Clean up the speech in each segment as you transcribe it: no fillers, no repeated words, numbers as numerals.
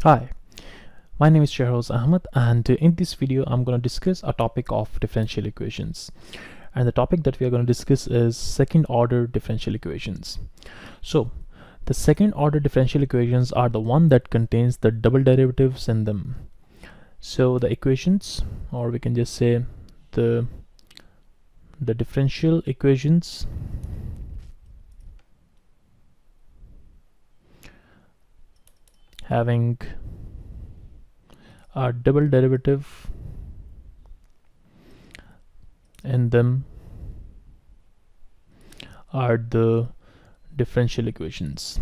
Hi, my name is Shehroz Ahmed, and in this video I'm going to discuss a topic of differential equations. And the topic that we are going to discuss is second order differential equations. So the second order differential equations are the one that contains the double derivatives in them. So the equations, or we can just say the differential equations having a double derivative in them are the differential equations.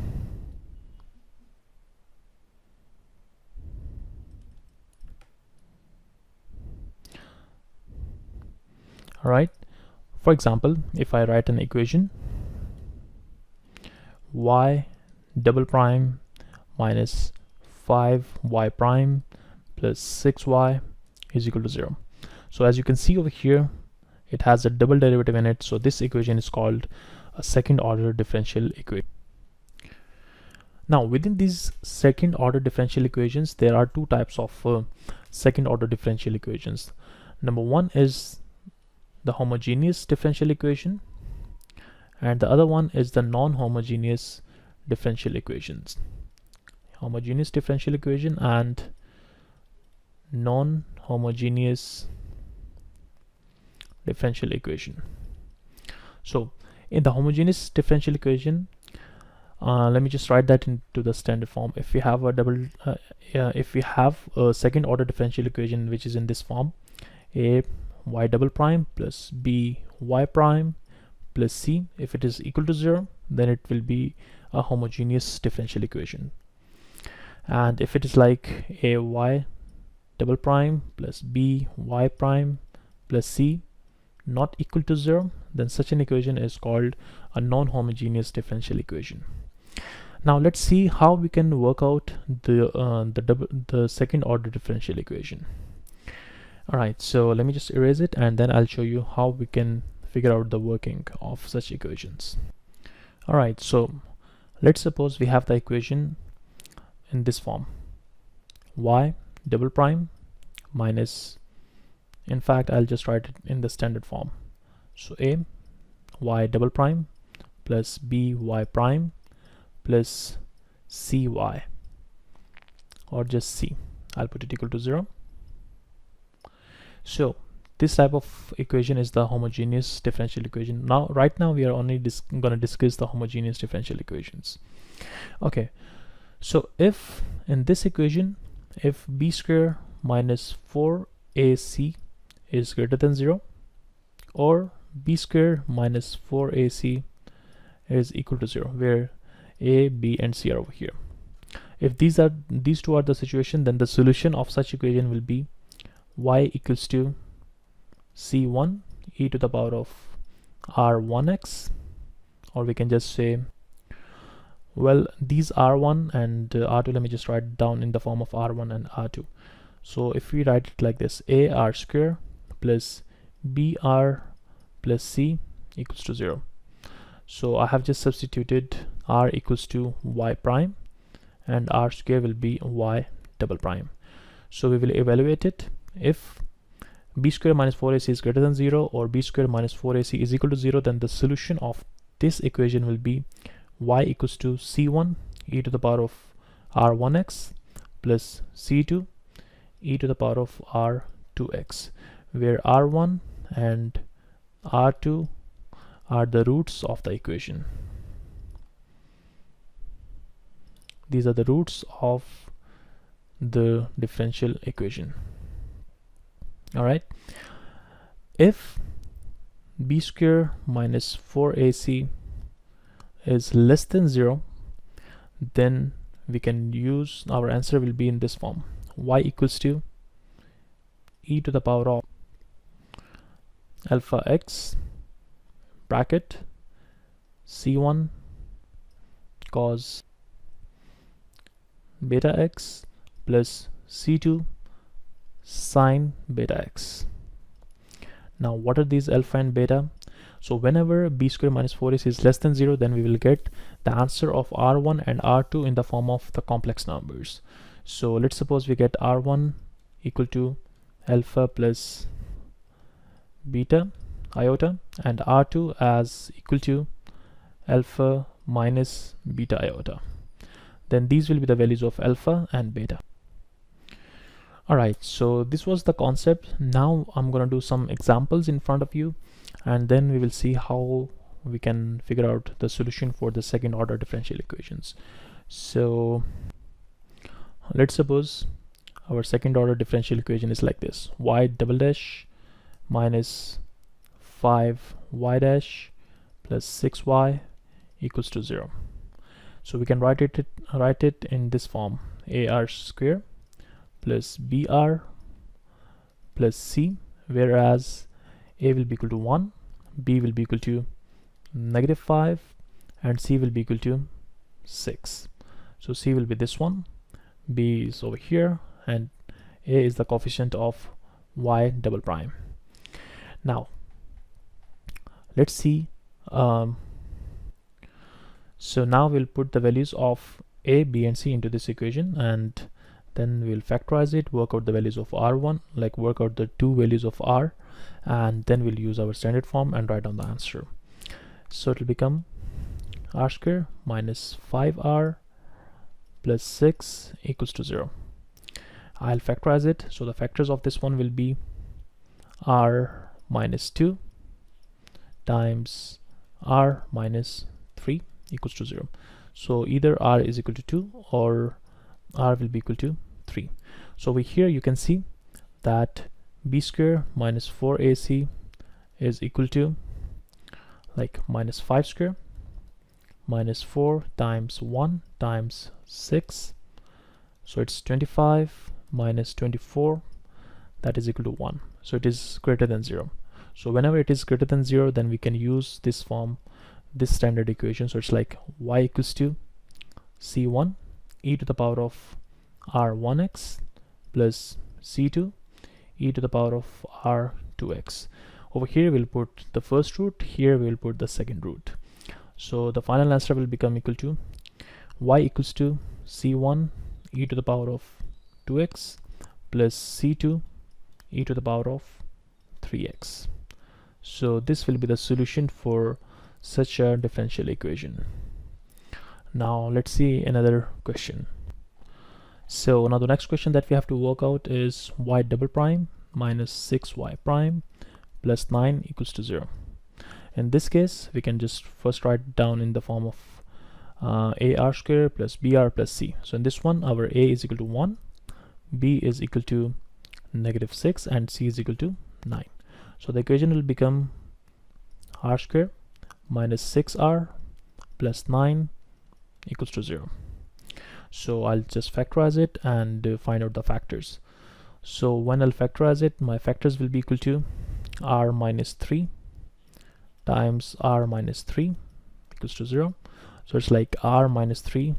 Alright, for example, if I write an equation y double prime minus 5y prime plus 6y is equal to 0. So as you can see over here, it has a double derivative in it, so this equation is called a second order differential equation. Now within these second order differential equations, there are two types of second order differential equations. Number one is the homogeneous differential equation, and the other one is the non-homogeneous differential equations. Homogeneous differential equation and non-homogeneous differential equation. So in the homogeneous differential equation, let me just write that into the standard form. If we have a second order differential equation which is in this form, a y double prime plus b y prime plus c, if it is equal to 0, then it will be a homogeneous differential equation. And if it is like a y double prime plus b y prime plus c not equal to 0, then such an equation is called a non-homogeneous differential equation. Now let's see how we can work out the second order differential equation. Alright, so let me just erase it, and then I'll show you how we can figure out the working of such equations. Alright, so let's suppose we have the equation in this form: y double prime minus, in fact I'll just write it in the standard form. So a y double prime plus b y prime plus cy, or just c, I'll put it equal to 0. So this type of equation is the homogeneous differential equation. Now right now we are only going to discuss the homogeneous differential equations. Okay, so if in this equation, if b square minus 4ac is greater than 0, or b square minus 4ac is equal to 0, where a, b and c are over here. If these two are the situation, then the solution of such equation will be y equals to c1 e to the power of r1x, or we can just say, well, these r1 and r2, let me just write it down in the form of r1 and r2. So if we write it like this: a r square plus br plus c equals to 0. So I have just substituted r equals to y prime, and r square will be y double prime. So we will evaluate it. If b square minus 4ac is greater than 0, or b square minus 4ac is equal to 0, then the solution of this equation will be y equals to c1 e to the power of r1x plus c2 e to the power of r2x, where r1 and r2 are the roots of the equation. These are the roots of the differential equation. Alright, if b square minus 4ac is less than 0, then we can use, our answer will be in this form: y equals to e to the power of alpha x bracket c1 cos beta x plus c2 sine beta x. Now what are these alpha and beta? So whenever b square minus 4ac is less than 0, then we will get the answer of r1 and r2 in the form of the complex numbers. So let's suppose we get r1 equal to alpha plus beta iota and r2 as equal to alpha minus beta iota. Then these will be the values of alpha and beta. Alright, so this was the concept. Now I'm gonna do some examples in front of you, and then we will see how we can figure out the solution for the second order differential equations. So let's suppose our second order differential equation is like this: y double dash minus 5y dash plus 6y equals to 0. So we can write it in this form: ar square plus br plus c, whereas a will be equal to 1, b will be equal to -5, and c will be equal to 6. So c will be this one, b is over here, and a is the coefficient of y double prime. Now let's see. So now we'll put the values of a, b, and c into this equation, and then we'll factorize it, work out the values of r1, like work out the two values of r, and then we'll use our standard form and write down the answer. So it will become r square minus 5r plus 6 equals to 0. I'll factorize it. So the factors of this one will be r minus 2 times r minus 3 equals to 0. So either r is equal to 2 or r will be equal to 3. So over here you can see that b square minus 4ac is equal to like minus 5 square minus 4 times 1 times 6. So it's 25 minus 24, that is equal to 1. So it is greater than 0. So whenever it is greater than 0, then we can use this form, this standard equation. So it's like y equals to c1 e to the power of r1x plus c2 e to the power of r2x. Over here we'll put the first root, here we'll put the second root. So the final answer will become equal to y equals to c1 e to the power of 2x plus c2 e to the power of 3x. So this will be the solution for such a differential equation. Now let's see another question. So now the next question that we have to work out is y double prime minus 6y prime plus 9 equals to 0. In this case, we can just first write it down in the form of ar square plus br plus c. So in this one, our a is equal to 1, b is equal to -6, and c is equal to 9. So the equation will become r square minus 6r plus 9 equals to 0. So I'll just factorize it and find out the factors. So when I'll factorize it, my factors will be equal to r minus 3 times r minus 3 equals to 0. So it's like r minus 3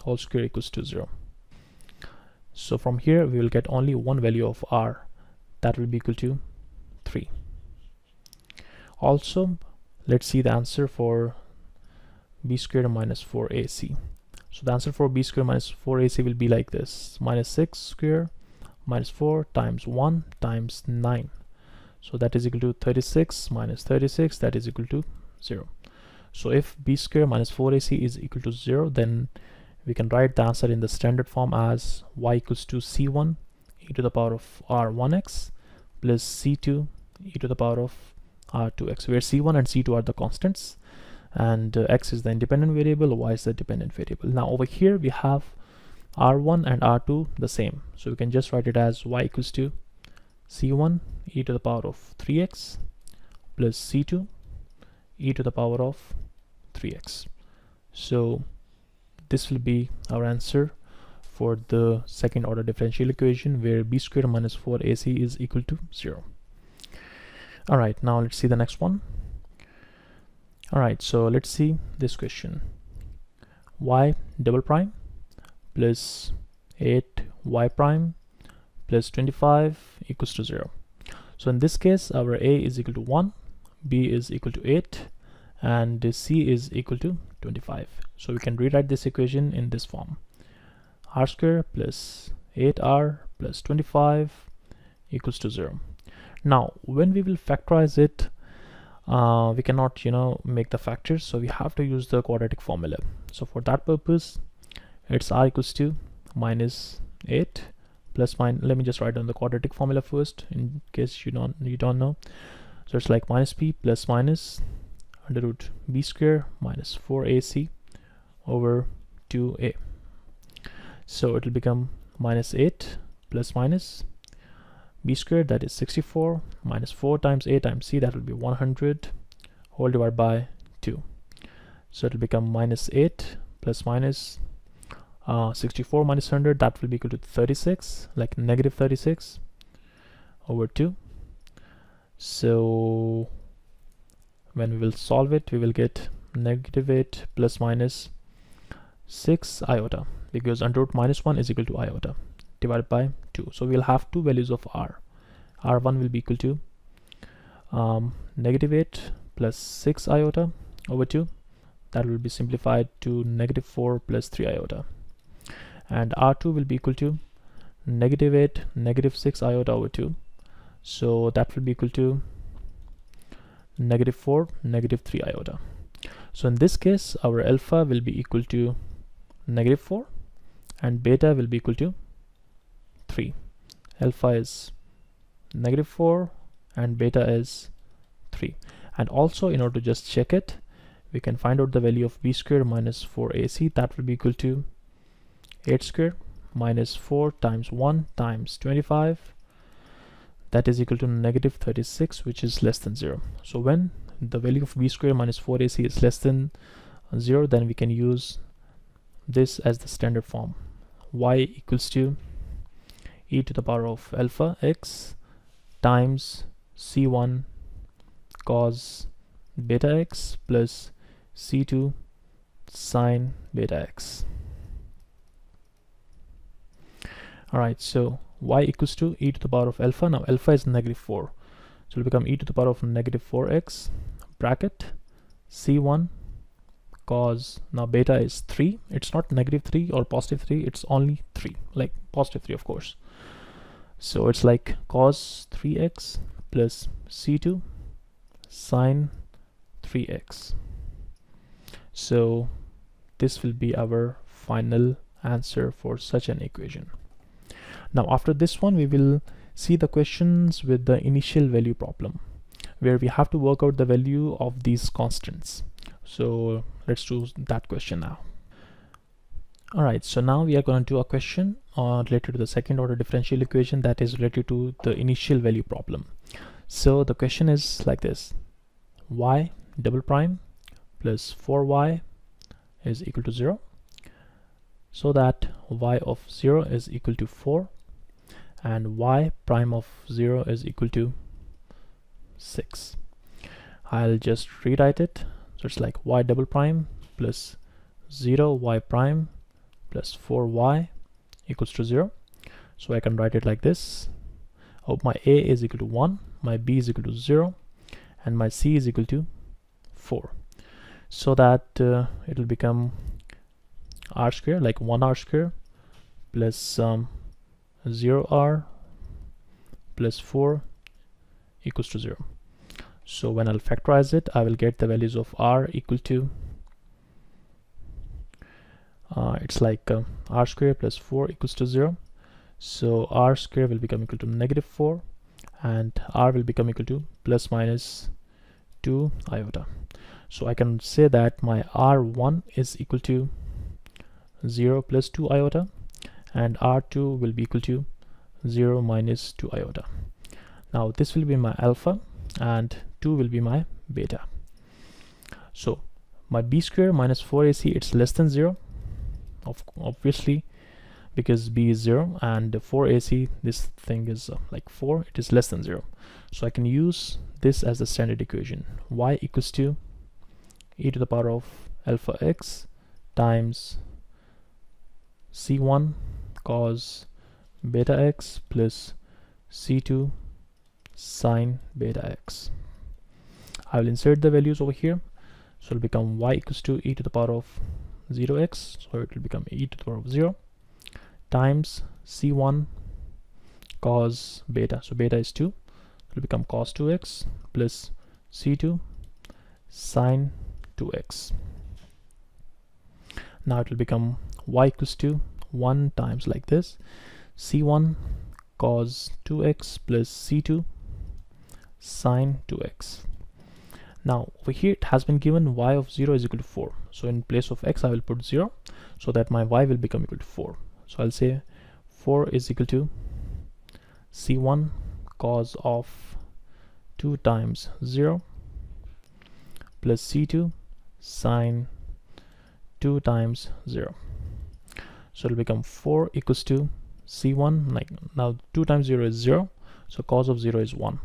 whole square equals to 0. So from here we will get only one value of r, that will be equal to 3. Also, let's see the answer for b squared minus 4ac. So the answer for b squared minus 4ac will be like this: minus 6 square minus 4 times 1 times 9. So that is equal to 36 minus 36, that is equal to 0. So if b squared minus 4ac is equal to 0, then we can write the answer in the standard form as y equals to c1 e to the power of r1x plus c2 e to the power of r2x, where c1 and c2 are the constants and x is the independent variable, y is the dependent variable. Now over here we have r1 and r2 the same, so we can just write it as y equals to c1 e to the power of 3x plus c2 e to the power of 3x. So this will be our answer for the second order differential equation, where b squared minus 4ac is equal to 0. Alright, now let's see the next one. Alright, so let's see this question: y double prime plus 8y prime plus 25 equals to 0. So in this case, our a is equal to 1, b is equal to 8, and c is equal to 25. So we can rewrite this equation in this form: r square plus 8r plus 25 equals to 0. Now when we will factorize it, we cannot make the factors, so we have to use the quadratic formula. So for that purpose, it's r equals to minus 8 plus minus, let me just write down the quadratic formula first in case you don't know. So it's like minus b plus minus under root b square minus 4ac over 2a. So it will become minus 8 plus minus b squared, that is 64, minus 4 times a times c, that will be 100, whole divided by 2. So it will become minus 8 plus minus 64 minus 100, that will be equal to 36, like negative 36 over 2. So when we will solve it, we will get negative 8 plus minus 6 iota, because under root minus 1 is equal to iota, divided by 2. So we'll have two values of r. R1 will be equal to negative 8 plus 6 iota over 2. That will be simplified to negative 4 plus 3 iota. And R2 will be equal to negative 8 negative 6 iota over 2. So that will be equal to negative 4 negative 3 iota. So in this case, our alpha will be equal to negative 4 and beta will be equal to 3. Alpha is negative 4 and beta is 3. And also, in order to just check it, we can find out the value of b square minus 4ac. That will be equal to 8 square minus 4 times 1 times 25, that is equal to negative 36, which is less than 0. So when the value of b square minus 4ac is less than 0, then we can use this as the standard form: y equals to e to the power of alpha x times c1 cos beta x plus c2 sine beta x. Alright, so y equals to e to the power of alpha. Now alpha is negative 4, so it will become e to the power of negative 4x bracket c1 cos, now beta is 3. It's not negative 3 or positive 3, it's only 3, like positive 3 of course. So it's like cos 3x plus c2 sine 3x. So this will be our final answer for such an equation. Now after this one, we will see the questions with the initial value problem, where we have to work out the value of these constants. So let's do that question now. Alright, so now we are going to do a question related to the second order differential equation that is related to the initial value problem. So the question is like this: y double prime plus 4y is equal to 0, so that y of 0 is equal to 4 and y prime of 0 is equal to 6. I'll just rewrite it. So it's like y double prime plus 0 y prime plus 4y equals to 0. So I can write it like this: oh, my a is equal to 1, my b is equal to 0, and my c is equal to 4. So that it will become r square, like 1r square plus 0r plus 4 equals to 0. So when I'll factorize it, I will get the values of r equal to it's like r square plus 4 equals to 0. So r square will become equal to negative 4 and r will become equal to plus minus 2 iota. So I can say that my r1 is equal to 0 plus 2 iota and r2 will be equal to 0 minus 2 iota. Now this will be my alpha and 2 will be my beta. So my b square minus 4ac, it's less than 0, obviously, because b is 0 and 4ac, this thing is like 4, it is less than 0. So I can use this as the standard equation: y equals to e to the power of alpha x times c1 cos beta x plus c2 sine beta x. I will insert the values over here. So it'll become y equals to e to the power of 0x, so it will become e to the power of 0 times c1 cos beta, so beta is 2, it will become cos 2x plus c2 sine 2x. Now it will become y equals to 1 times like this, c1 cos 2x plus c2 sine 2x. Now over here it has been given y of 0 is equal to 4, so in place of x I will put 0 so that my y will become equal to 4. So I'll say 4 is equal to c1 cos of 2 times 0 plus c2 sine 2 times 0. So it'll become 4 equals to c1, like now 2 times 0 is 0, so cos of 0 is 1,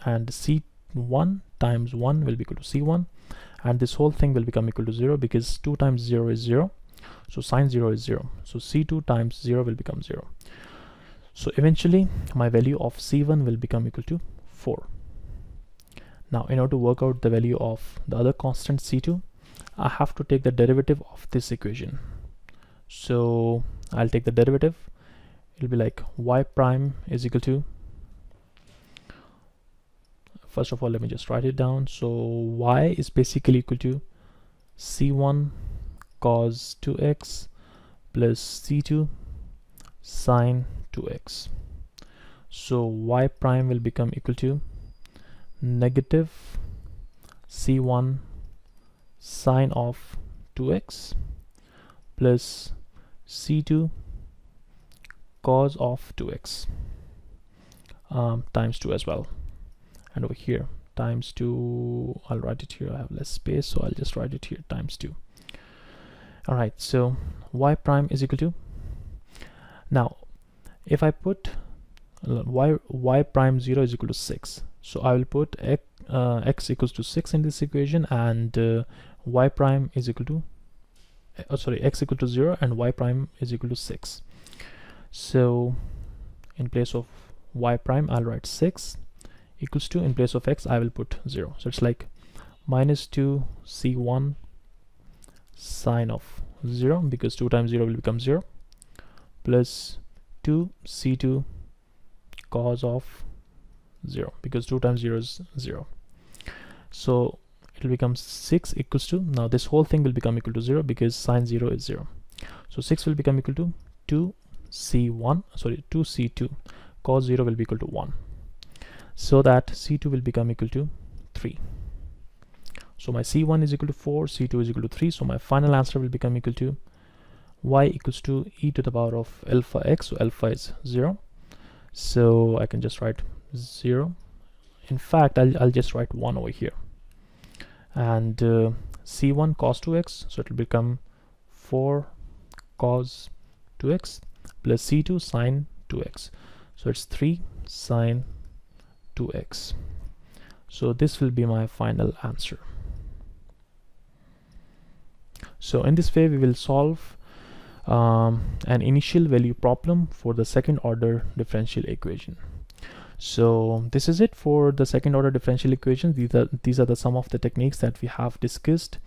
and c1 times 1 will be equal to c1, and this whole thing will become equal to 0 because 2 times 0 is 0, so sine 0 is 0, so c2 times 0 will become 0. So eventually my value of c1 will become equal to 4. Now in order to work out the value of the other constant c2, I have to take the derivative of this equation. So I'll take the derivative. It'll be like y prime is equal to, first of all let me just write it down. So y is basically equal to c1 cos 2x plus c2 sine 2x. So y prime will become equal to negative c1 sine of 2x plus c2 cos of 2x times 2 as well, and over here times 2, I'll write it here, I have less space so I'll just write it here, times 2. Alright, so y prime is equal to, now if I put y prime 0 is equal to 6, so I will put x equals to 6 in this equation, and y prime is equal to x equal to 0 and y prime is equal to 6. So in place of y prime I'll write 6 equals to, in place of x I will put 0, so it's like minus 2 c1 sine of 0 because 2 times 0 will become 0 plus 2 c2 cos of 0 because 2 times 0 is 0. So it will become 6 equals to, now this whole thing will become equal to 0 because sine 0 is 0. So 6 will become equal to 2c2 cos 0 will be equal to 1, so that c2 will become equal to 3. So my c1 is equal to 4, c2 is equal to 3, so my final answer will become equal to y equals to e to the power of alpha x, so alpha is 0, so I can just write 0. In fact I'll just write 1 over here, and c1 cos 2x, so it will become 4 cos 2x plus c2 sine 2x, so it's 3 sine 2x. So this will be my final answer. So in this way we will solve an initial value problem for the second order differential equation. So this is it for the second order differential equations. These are the some of the techniques that we have discussed,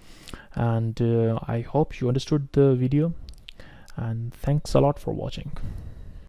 and I hope you understood the video, and thanks a lot for watching.